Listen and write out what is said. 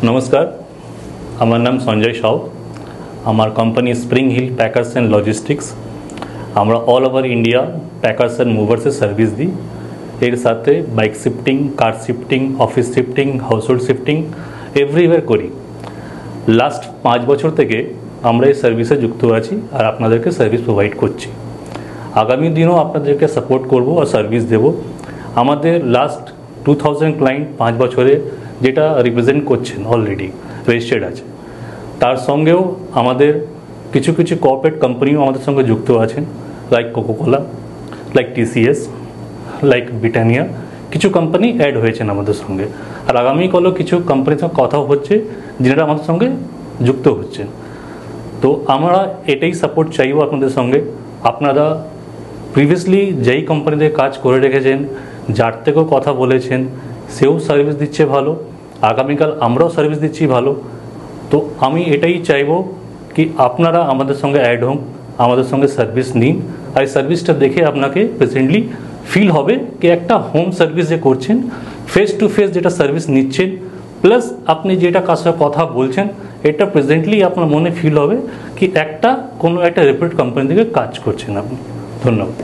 নমস্কার, আমার নাম সঞ্জয় সাউ। আমার company Spring Hill Packers and Logistics. আমরা all over India packers and মুভার্সের সার্ভিস দিই। এর সাথে bike shifting, car shifting, office shifting, household shifting everywhere করি। লাস্ট 5 বছর থেকে আমরা এই সার্ভিসে যুক্ত আছি আর আপনাদেরকে সার্ভিস প্রোভাইড করছি। আগামী দিনও আপনাদেরকে সাপোর্ট করব আর সার্ভিস দেব। আমাদের লাস্ট 2000 ক্লায়েন্ট 5 বছরে যেটা রিপ্রেজেন্ট করছেন অলরেডি রেজিস্টার্ড আছে। তার সঙ্গেও আমাদের কিছু কিছু কর্পোরেট কোম্পানিও আমাদের সঙ্গে যুক্ত আছেন, like Coca Cola, like TCS, like Britannia. কিছু কোম্পানি অ্যাড হয়েছেন আমাদের সঙ্গে, আর আগামীকালও কিছু কোম্পানির সঙ্গে কথাও হচ্ছে যেটা আমাদের সঙ্গে যুক্ত হচ্ছেন। তো আমরা এটাই সাপোর্ট চাইব আপনাদের সঙ্গে। আপনারা প্রিভিয়াসলি যেই কোম্পানিতে কাজ করে রেখেছেন, যার থেকেও কথা বলেছেন, সেও সার্ভিস দিচ্ছে ভালো, আগামীকাল আমরাও সার্ভিস দিচ্ছি ভালো। তো আমি এটাই চাইবো কি আপনারা আমাদের সঙ্গে অ্যাড হন, আমাদের সঙ্গে সার্ভিস নিন। আর এই সার্ভিসটা দেখে আপনাকে প্রেজেন্টলি ফিল হবে কি একটা হোম সার্ভিস যে করছেন, ফেস টু ফেস যেটা সার্ভিস নিচ্ছেন, প্লাস আপনি যেটা কার সাথে কথা বলছেন, এটা প্রেজেন্টলি আপনার মনে ফিল হবে কি কোনো একটা রেপুটেড কোম্পানি থেকে কাজ করছেন আপনি। ধন্যবাদ।